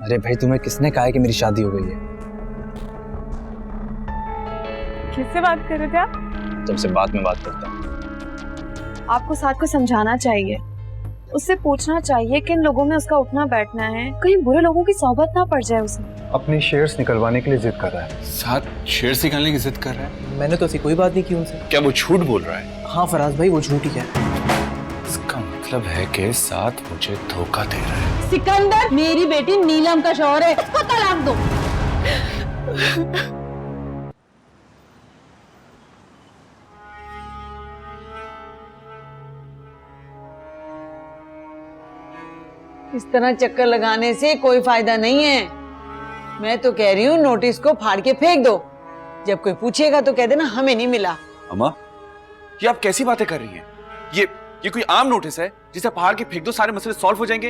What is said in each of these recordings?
अरे भाई, तुम्हें किसने कहा है कि मेरी शादी हो गई है? किससे बात कर रहे थे आप? तुमसे बाद में बात करता हूँ। आपको साथ को समझाना चाहिए, उससे पूछना चाहिए किन लोगों में उसका उठना बैठना है, कहीं बुरे लोगों की सोहबत ना पड़ जाए उसे। अपनी शेयर्स निकलवाने के लिए जिद कर रहा है। साथ शेयर्स निकालने की जिद कर रहा है? मैंने तो ऐसी कोई बात नहीं की उनसे। क्या वो झूठ बोल रहा है? हाँ फराज भाई, वो झूठ ही है। इसका मतलब है कि साथ मुझे धोखा दे रहा है। सिकंदर मेरी बेटी नीलम का शौहर है, उसको तलाक दो। इस तरह चक्कर लगाने से कोई फायदा नहीं है। मैं तो कह रही हूँ नोटिस को फाड़ के फेंक दो। जब कोई पूछेगा तो कह देना हमें नहीं मिला। अम्मा, ये आप कैसी बातें कर रही हैं? ये कोई आम नोटिस है जिसे फाड़ के फेंक दो सारे मसले सॉल्व हो जाएंगे?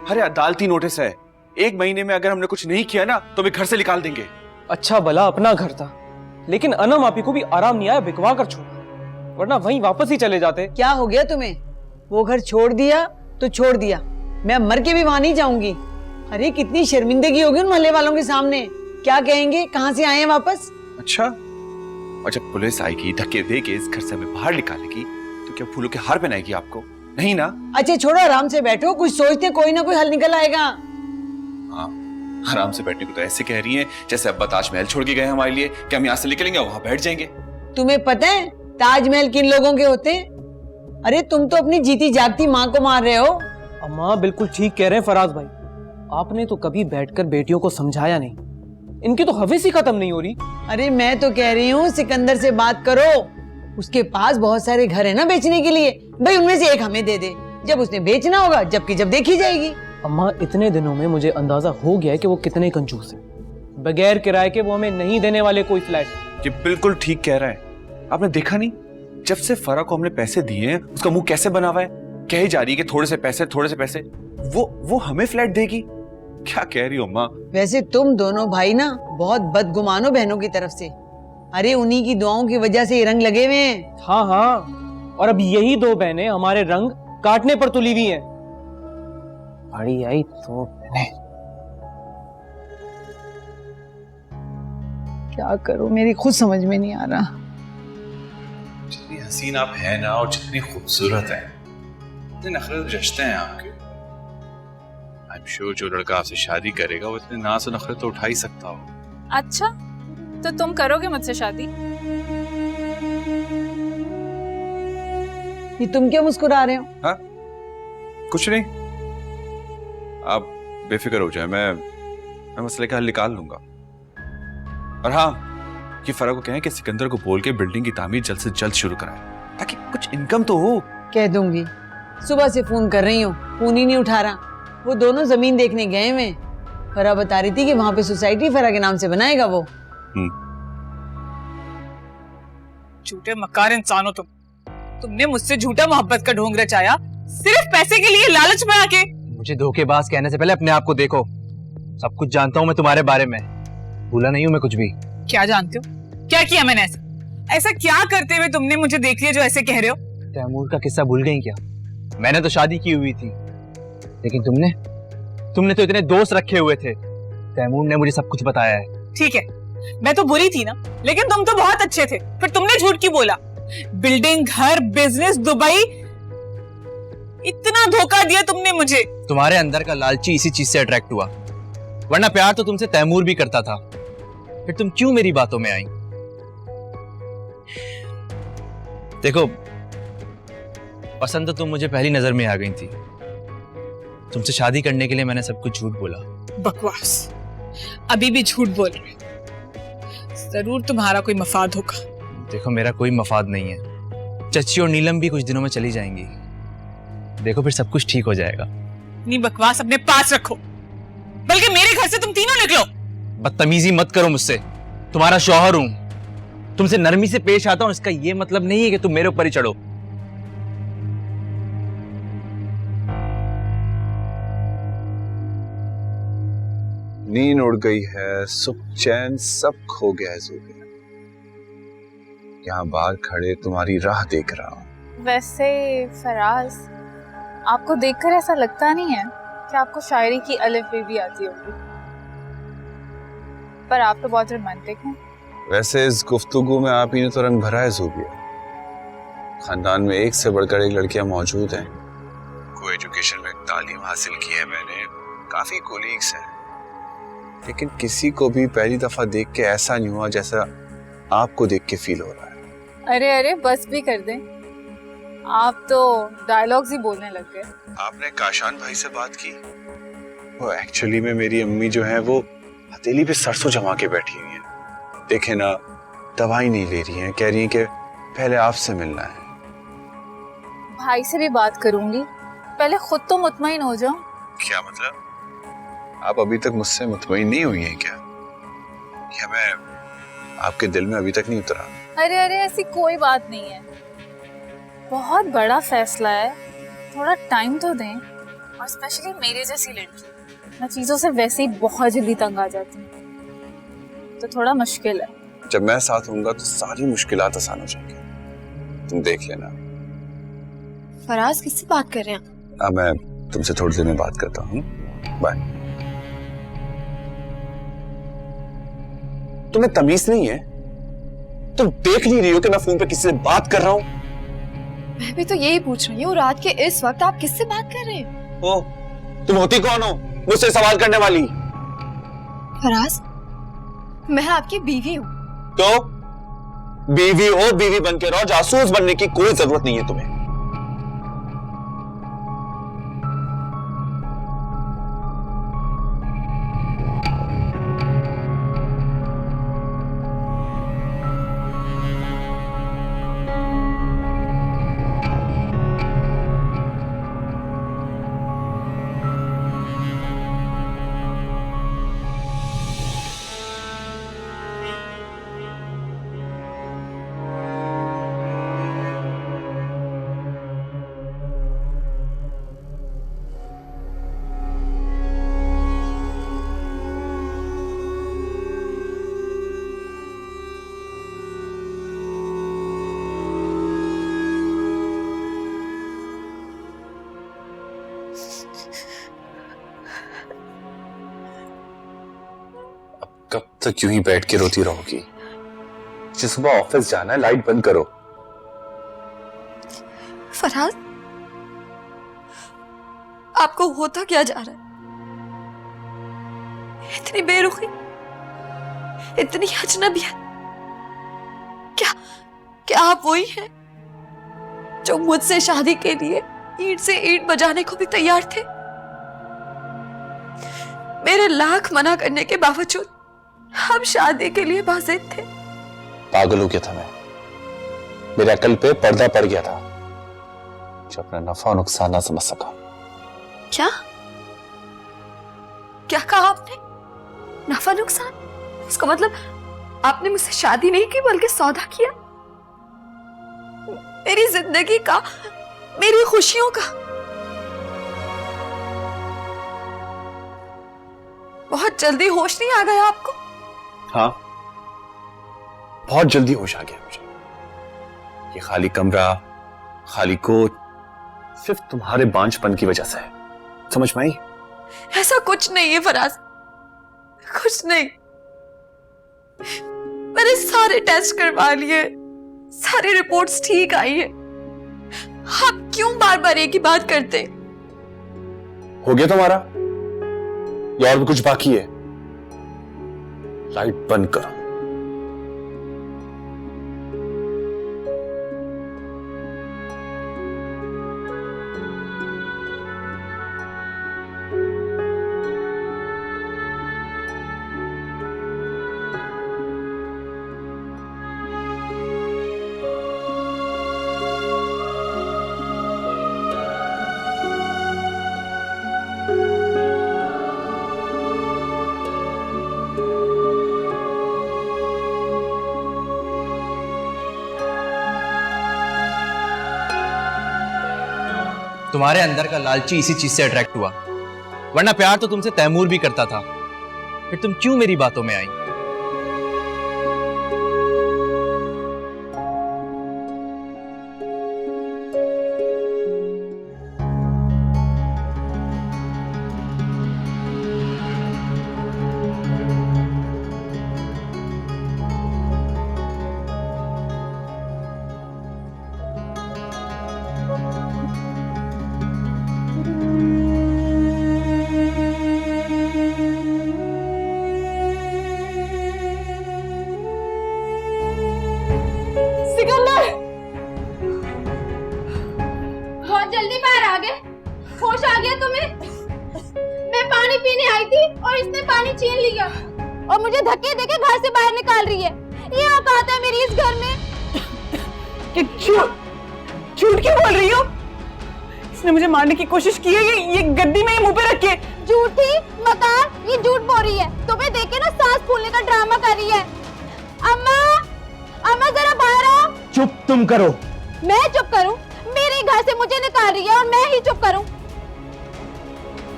अरे अदालती नोटिस है, 1 महीने में अगर हमने कुछ नहीं किया ना तो हमें घर से निकाल देंगे। अच्छा भला अपना घर था, लेकिन अनम आपी को भी आराम नहीं आया बिकवा कर छोड़ा, वरना वहीं वापस ही चले जाते। क्या हो गया तुम्हें? वो घर छोड़ दिया तो छोड़ दिया, मैं मर के भी वहां नहीं जाऊंगी। अरे कितनी शर्मिंदगी होगी उन मोहल्ले वालों के सामने, क्या कहेंगे कहाँ से आए हैं वापस। अच्छा, और जब पुलिस आएगी धक्के देके इस घर से हमें बाहर निकालेगी तो क्या फूलों के हार पहनाएगी आपको? नहीं ना? अच्छा छोड़ो, आराम से बैठो, कुछ सोचते कोई ना कोई हल निकल आएगा। हाँ, आराम से बैठने को तो ऐसे कह रही हैं जैसे अब्बा ताजमहल छोड़ के गए हमारे लिए कि हम यहाँ से निकलेंगे वहां बैठ जाएंगे। तुम्हें पता है ताजमहल किन लोगों के होते हैं? अरे तुम तो अपनी जीती जागती माँ को मार रहे हो। अम्मा बिल्कुल ठीक कह रहे हैं फराज भाई, आपने तो कभी बैठकर बेटियों को समझाया नहीं, इनकी तो हवेस ही खत्म नहीं हो रही। अरे मैं तो कह रही हूँ सिकंदर से बात करो, उसके पास बहुत सारे घर है ना बेचने के लिए, भाई उनमें से एक हमें दे दे, जब उसने बेचना होगा जबकि जब देखी जाएगी। अम्मा इतने दिनों में मुझे अंदाजा हो गया है कि वो कितने कंजूस हैं। बगैर किराए के वो हमें नहीं देने वाले कोई फ्लैट। ये बिल्कुल ठीक कह रहा है। आपने देखा नहीं, जब से फरा को हमने पैसे दिए हैं उसका मुंह कैसे बना हुआ है, कह ही जा रही है कि थोड़े से पैसे वो हमें फ्लैट देगी। क्या कह रही हो अम्मा? वैसे तुम दोनों भाई ना बहुत बदगुमान हो बहनों की तरफ से। अरे उन्हीं की दुआओं की वजह से ये रंग लगे हुए हैं। हाँ हाँ, और अब यही 2 बहनें हमारे रंग काटने पर तुली हुई हैं। बड़ी आई तो बहनें। क्या करूं, मेरी खुद समझ में नहीं आ रहा। जितनी हसीन आप हैं ना और जितनी खूबसूरत हैं, इतने नखरे जश्ते हैं आपके। आई एम श्योर जो लड़का आपसे शादी करेगा वो इतने नाज और नखरे तो उठा ही सकता हो। अच्छा, तो तुम करोगे मुझसे शादी? ये तुम क्यों मुस्कुरा रहे हो? हाँ, कुछ नहीं, आप बेफिक्र हो जाए, मैं मसले का हल निकाल लूंगा। और हाँ, ये फरा को कहें कि सिकंदर को बोल के बिल्डिंग की तामीर जल्द से जल्द शुरू कराए ताकि कुछ इनकम तो हो। कह दूंगी, सुबह से फोन कर रही हूँ, फोन ही नहीं उठा रहा। वो दोनों जमीन देखने गए हुए। फरा बता रही थी कि वहां पे सोसाइटी फरा के नाम से बनाएगा वो। झूठे मक्कार इंसान हो तुमने मुझसे झूठा मोहब्बत का ढोंग रचाया सिर्फ पैसे के लिए, लालच में आके। मुझे धोखेबाज कहने से पहले अपने आप को देखो। सब कुछ जानता हूँ मैं तुम्हारे बारे में, भूला नहीं हूँ मैं कुछ भी। क्या जानते हो? क्या किया मैंने ऐसा क्या करते हुए तुमने मुझे देख लिया जो ऐसे कह रहे हो? तैमूर का किस्सा भूल गई क्या? मैंने तो शादी की हुई थी, लेकिन तुमने तो इतने दोस्त रखे हुए थे। तैमूर ने मुझे सब कुछ बताया है। ठीक है, मैं तो बुरी थी ना, लेकिन तुम तो बहुत अच्छे थे। फिर तुमने झूठ क्यों बोला? बिल्डिंग, घर, बिजनेस, दुबई, इतना धोखा दिया तुमने मुझे। तुम्हारे अंदर का लालची इसी चीज से अट्रैक्ट हुआ, वरना प्यार तो तुमसे तैमूर भी करता था। फिर तुम क्यों मेरी बातों में आई? देखो, पसंद तो तुम मुझे पहली नजर में आ गई थी। तुमसे शादी करने के लिए मैंने सब कुछ झूठ बोला। बकवास, अभी भी झूठ बोल रहे हो। जरूर तुम्हारा कोई मफाद होगा। देखो, मेरा कोई मफाद नहीं है। चच्ची और नीलम भी कुछ दिनों में चली जाएंगी। देखो, फिर सब कुछ ठीक हो जाएगा। अपनी बकवास अपने पास रखो, बल्कि मेरे घर से तुम तीनों निकलो। बदतमीजी मत करो मुझसे, तुम्हारा शौहर हूं। तुमसे नरमी से पेश आता हूं, इसका ये मतलब नहीं है कि तुम मेरे ऊपर ही चढ़ो। नींद उड़ गई है, सुख चैन सब खो गया है ज़ुबैर। यहाँ बाहर खड़े तुम्हारी राह देख रहा हूँ। वैसे फराज, आपको देखकर ऐसा लगता नहीं है कि आपको शायरी की अलिफ भी आती होगी, पर आप तो बहुत रोमांटिक हैं। वैसे इस गुफ्तगू में आप ही ने तो रंग भरा है ज़ूबिया। खानदान में एक से बढ़कर एक लड़कियां मौजूद हैं। को एजुकेशन में तालीम हासिल की है मैंने, काफी कोलीग्स हैं, लेकिन किसी को भी पहली दफा देख के ऐसा नहीं हुआ जैसा आपको देख के फील हो रहा है। अरे अरे बस भी कर दें, आप तो डायलॉग्स ही बोलने लग गए। आपने काशान भाई से बात की? वो एक्चुअली में मेरी अम्मी जो है वो हथेली पे सरसों जमा के बैठी हुई है। देखे ना, दवाई नहीं ले रही हैं, कह रही हैं कि पहले आपसे मिलना है। भाई से भी बात करूंगी, पहले खुद तो मुतमईन हो जाओ। क्या मतलब? आप अभी तक मुझसे मुतमईन नहीं हुई हैं क्या? क्या मैं आपके दिल में अभी तक नहीं उतरा? अरे अरे ऐसी कोई बात नहीं है, बहुत बड़ा फैसला है, थोड़ा टाइम तो दें। और स्पेशली मेरे जैसी लड़की, मैं चीजों से वैसे ही बहुत जल्दी तंग आ जाती हूँ, तो थोड़ा मुश्किल है। जब मैं साथ होऊंगा तो सारी मुश्किलात आसान हो जाएंगी, तुम देख लेना। फराज किससे बात कर रहे हैं? अब मैं तुमसे थोड़ी देर में बात करता हूँ, बाय। तुम्हें तमीज नहीं है? तुम देख नहीं रही हो कि मैं फोन पे किसी से बात कर रहा हूँ? मैं भी तो यही पूछ रही हूँ, रात के इस वक्त आप किससे बात कर रहे हैं? ओ, तुम होती कौन हो मुझसे सवाल करने वाली? फराज, मैं आपकी बीवी हूँ। तो बीवी हो, बीवी बन के रहो, जासूस बनने की कोई जरूरत नहीं है तुम्हें। कब तक यूं ही बैठ के रोती रहोगी? जिस सुबह ऑफिस जाना है, लाइट बंद करो। फराज, आपको होता क्या जा रहा है? इतनी बेरुखी, इतनी अजनबियत। क्या आप वही हैं जो मुझसे शादी के लिए ईंट से ईंट बजाने को भी तैयार थे? मेरे लाख मना करने के बावजूद हम शादी के लिए बाज़िद थे। पागल हो गया था मैं, मेरे अकल पे पर्दा पड़ गया था, जो अपना नफा और नुकसान ना समझ सका। क्या क्या कहा आपने? नफा नुकसान? उसका मतलब आपने मुझसे शादी नहीं की बल्कि सौदा किया? मेरी जिंदगी का, मेरी खुशियों का। बहुत जल्दी होश नहीं आ गया आपको? हाँ, बहुत जल्दी होश आ गया मुझे। ये खाली कमरा, खाली कोच सिर्फ तुम्हारे बांझपन की वजह से है, समझ में आई? ऐसा कुछ नहीं है फराज, कुछ नहीं। मैंने सारे टेस्ट करवा लिए, सारी रिपोर्ट्स ठीक आई है। आप क्यों बार बार एक ही बात करते? हो गया तुम्हारा या और भी कुछ बाकी है? लाइट बंद करो। तुम्हारे अंदर का लालची इसी चीज से अट्रैक्ट हुआ, वरना प्यार तो तुमसे तैमूर भी करता था। फिर तुम क्यों मेरी बातों में आई? गया तुम्हें? मैं पानी पीने आई थी और इसने पानी छीन लिया और मुझे धक्के देके घर से बाहर निकाल रही है। ये औकात है मेरी इस घर में? झूठ क्यों बोल रही हो? इसने मुझे मारने की कोशिश की है, ये गद्दी में मुंह पे रख के। झूठी मकार, ये झूठ बोल रही है। तुम्हें देख के ना सांस फूलने का ड्रामा कर रही है। अम्मा, अम्मा जरा बाहर आओ। चुप तुम करो। मैं चुप करूं? मेरे घर से मुझे निकाल रही है और मैं ही चुप करूं?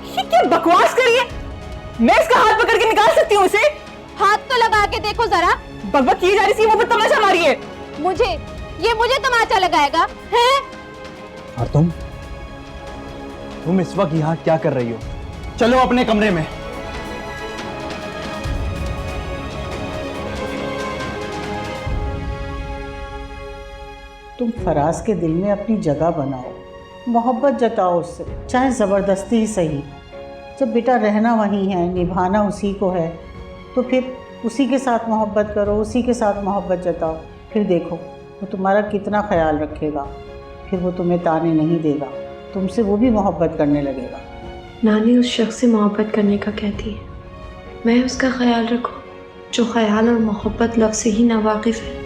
ये क्या बकवास कर रही है? मैं इसका हाथ पकड़ के निकाल सकती हूँ इसे? हाथ तो लगा के देखो जरा। बकबक की जा रही थी, मुंह पे तमाचा मारी है। मुझे तमाचा लगाएगा है? और तुम इस वक्त यहाँ क्या कर रही हो? चलो अपने कमरे में। तुम फराज के दिल में अपनी जगह बनाओ, मोहब्बत जताओ उससे, चाहे ज़बरदस्ती ही सही। जब बेटा रहना वहीं है, निभाना उसी को है, तो फिर उसी के साथ मोहब्बत करो, उसी के साथ मोहब्बत जताओ। फिर देखो वो तुम्हारा कितना ख्याल रखेगा। फिर वो तुम्हें ताने नहीं देगा, तुमसे वो भी मोहब्बत करने लगेगा। नानी उस शख्स से मोहब्बत करने का कहती है, मैं उसका ख्याल रखूं जो ख्याल और मोहब्बत लफ्ज़ से ही नावाकिफ़ है।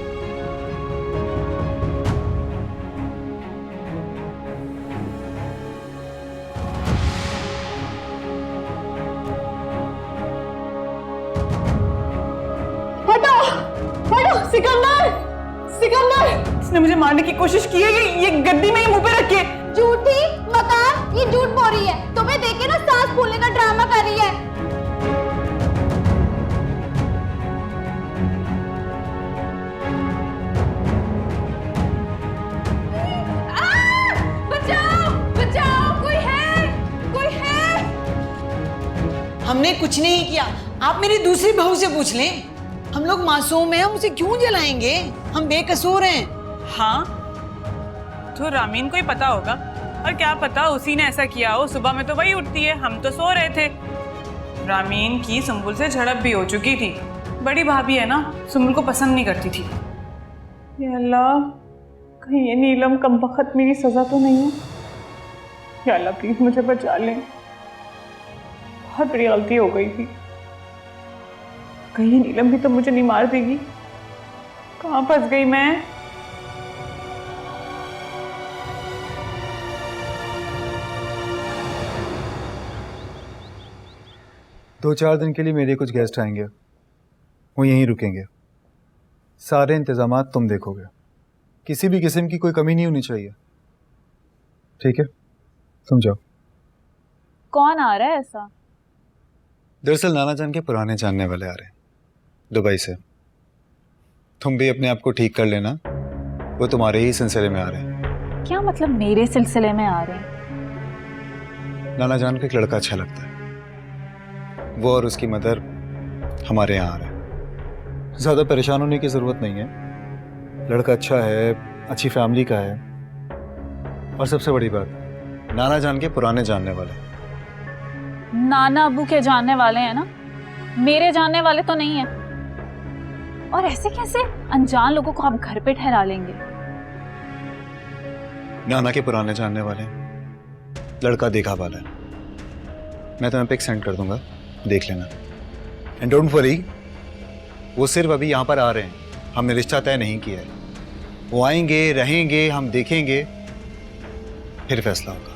सिकंदर, इसने मुझे मारने की कोशिश की है, ये गद्दी में मुंह पे रख के। झूठी मकार, ये झूठ बोल रही है। तुम्हें देख के ना सांस फूलने का ड्रामा कर रही है। बचाओ, बचाओ, कोई है, कोई है। हमने कुछ नहीं किया, आप मेरी दूसरी बहू से पूछ लें। हम लोग मासूम हैं, हम उसे क्यों जलाएंगे? हम बेकसूर हैं। हाँ, तो रामीन को ही पता होगा, और क्या पता उसी ने ऐसा किया हो। सुबह में तो वही उठती है, हम तो सो रहे थे। रामीन की सुम्बुल से झड़प भी हो चुकी थी। बड़ी भाभी है ना, सुम्बुल को पसंद नहीं करती थी। या अल्लाह, कहीं ये नीलम कमबख्त मेरी सजा तो नहीं है? या अल्लाह प्लीज मुझे बचा लें, बहुत बड़ी गलती हो गई थी। कहीं नीलम भी तो मुझे नहीं मार देगी। कहाँ फंस गई मैं? दो चार दिन के लिए मेरे कुछ गेस्ट आएंगे, वो यहीं रुकेंगे। सारे इंतजामात तुम देखोगे, किसी भी किस्म की कोई कमी नहीं होनी चाहिए, ठीक है? तुम जाओ। कौन आ रहा है ऐसा? दरअसल नाना जान के पुराने जानने वाले आ रहे हैं दुबई से। तुम भी अपने आप को ठीक कर लेना, वो तुम्हारे ही सिलसिले में आ रहे हैं। क्या मतलब मेरे सिलसिले में आ रहे हैं? नाना जान को एक लड़का अच्छा लगता है, वो और उसकी मदर हमारे यहाँ आ रहे हैं। ज़्यादा परेशान होने की ज़रूरत नहीं है, लड़का अच्छा है, अच्छी फैमिली का है, और सबसे बड़ी बात, नाना जान के पुराने जानने वाले। नाना अबू के जानने वाले हैं ना, मेरे जानने वाले तो नहीं है। और ऐसे कैसे अनजान लोगों को आप घर पे ठहरा लेंगे? नाना के पुराने जानने वाले, लड़का देखा वाला है। मैं तुम्हें पिक सेंड कर दूंगा, देख लेना। एंड डोंट वरी, वो सिर्फ अभी यहाँ पर आ रहे हैं, हमने रिश्ता तय नहीं किया है। वो आएंगे, रहेंगे, हम देखेंगे, फिर फैसला होगा।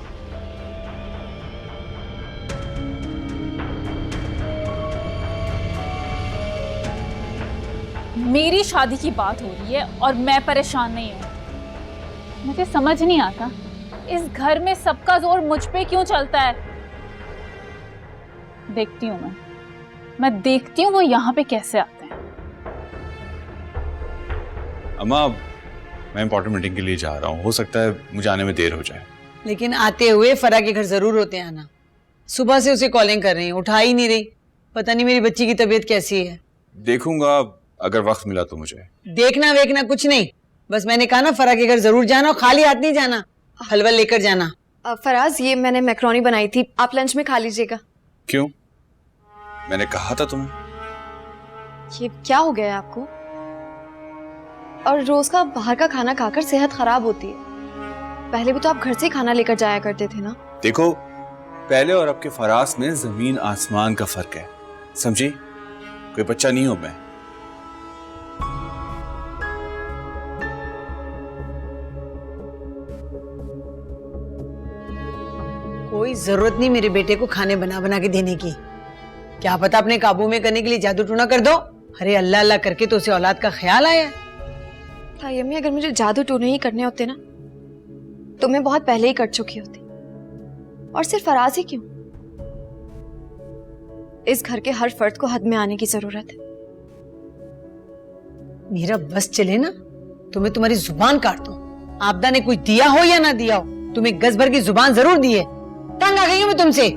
मेरी शादी की बात हो रही है और मैं परेशान नहीं हूँ। मुझे समझ नहीं आता इस घर में सबका जोर मुझ पे क्यों चलता है। देखती हूँ मैं देखती हूँ वो यहाँ पे कैसे आते हैं। अम्मा, मैं इंपॉर्टेंट मीटिंग के लिए जा रहा हूँ, हो सकता है मुझे आने में देर हो जाए। लेकिन आते हुए फरा के घर जरूर होते हैं आना। सुबह से उसे कॉलिंग कर रही हूँ, उठा ही नहीं रही। पता नहीं मेरी बच्ची की तबीयत कैसी है। देखूंगा अगर वक्त मिला तो। मुझे देखना वेखना कुछ नहीं, बस मैंने कहा ना फरा के घर जरूर जाना और खाली हाथ नहीं जाना, हलवा लेकर जाना। फराज, ये मैंने मैक्रोनी बनाई थी, आप लंच में खा लीजिएगा। क्यों? मैंने कहा था तुम्हें। ये क्या हो गया है आपको? और रोज का बाहर का खाना खाकर सेहत खराब होती है। पहले भी तो आप घर से ही खाना लेकर जाया करते थे ना। देखो, पहले और अब के फराज में जमीन आसमान का फर्क है, समझी? कोई बच्चा नहीं हूं मैं। कोई जरूरत नहीं मेरे बेटे को खाने बना बना के देने की। क्या पता अपने काबू में करने के लिए जादू टूना कर दो। अरे अल्लाह अल्लाह करके तो उसे औलाद का ख्याल आया। ताई अम्मी, अगर मुझे जादू टूने ही करने होते ना तो मैं बहुत पहले ही कर चुकी होती। और सिर्फ फराज ही क्यों, इस घर के हर फर्द को हद में आने की जरूरत है। मेरा बस चले ना तो मैं तुम्हारी जुबान काट दूं। आपदा ने कुछ दिया हो या ना दिया हो, तुम्हें गज भर की जुबान जरूर दी है। तंग आ गई हूं मैं तुमसे।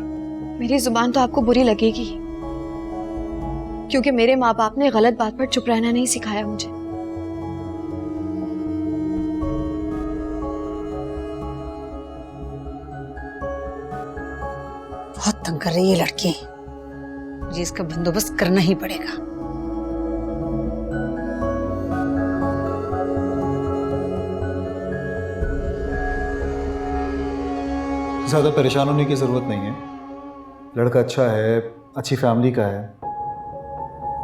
मेरी जुबान तो आपको बुरी लगेगी, क्योंकि मेरे माँ बाप ने गलत बात पर चुप रहना नहीं सिखाया मुझे। बहुत तंग कर रही है लड़की, मुझे इसका बंदोबस्त करना ही पड़ेगा। ज़्यादा परेशान होने की ज़रूरत नहीं है। लड़का अच्छा है, अच्छी फैमिली का है,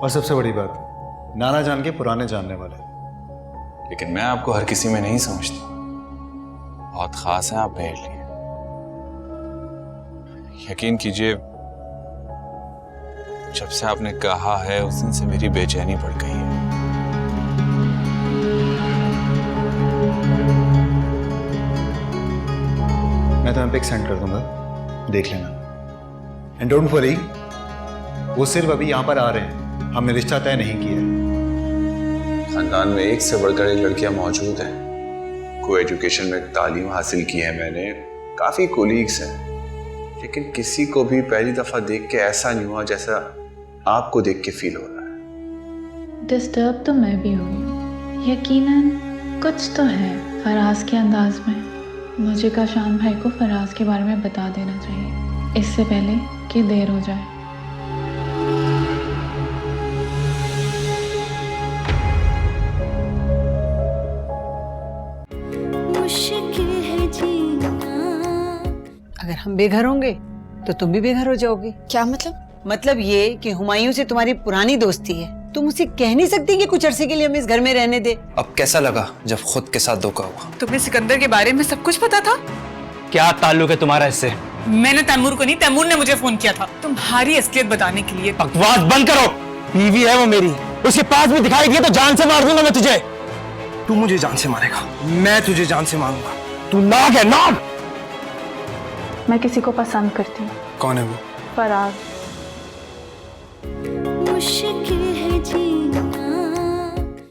और सबसे बड़ी बात नाना जान के पुराने जानने वाले। लेकिन मैं आपको हर किसी में नहीं समझता, बहुत खास है आप मेरे लिए। यकीन कीजिए, जब से आपने कहा है उस दिन से मेरी बेचैनी बढ़ गई है। मैं तुम्हें पिक सेंड कर दूंगा, देख लेना। एंड डोंट वरी, वो सिर्फ अभी यहाँ पर आ रहे हैं, हमने रिश्ता तय नहीं किया है। खानदान में एक से बढ़कर एक लड़कियां मौजूद हैं। को एजुकेशन में तालीम हासिल की है मैंने, काफी कोलीग्स हैं, लेकिन किसी को भी पहली दफा देख के ऐसा नहीं हुआ जैसा आपको देख के फील हो रहा है। डिस्टर्ब तो मैं भी हुई, यकीनन कुछ तो है फराज के अंदाज में। मुझे काशान भाई को फराज के बारे में बता देना चाहिए, इससे पहले कि देर हो जाए। अगर हम बेघर होंगे तो तुम भी बेघर हो जाओगी। क्या मतलब? मतलब ये कि हुमायूं से तुम्हारी पुरानी दोस्ती है, तुम उसे कह नहीं सकती कि कुछ अरसे के लिए हमें इस घर में रहने दे। अब कैसा लगा जब खुद के साथ धोखा हुआ? तुम्हें सिकंदर के बारे में सब कुछ पता था? क्या ताल्लुक है तुम्हारा इससे? मैंने तैमूर को नहीं, तैमूर ने मुझे फोन किया था तुम्हारी असलियत बताने के लिए। बकवास बंद करो। बीवी है वो मेरी, उसके पास भी दिखाई दिया तो जान से मार दूंगा मैं तुझे। तू मुझे जान से मारेगा, मैं तुझे जान से मारूंगा। तू नाग है, नाग। मैं किसी को पसंद करती हूँ। कौन है वो? फराज। मुश्किल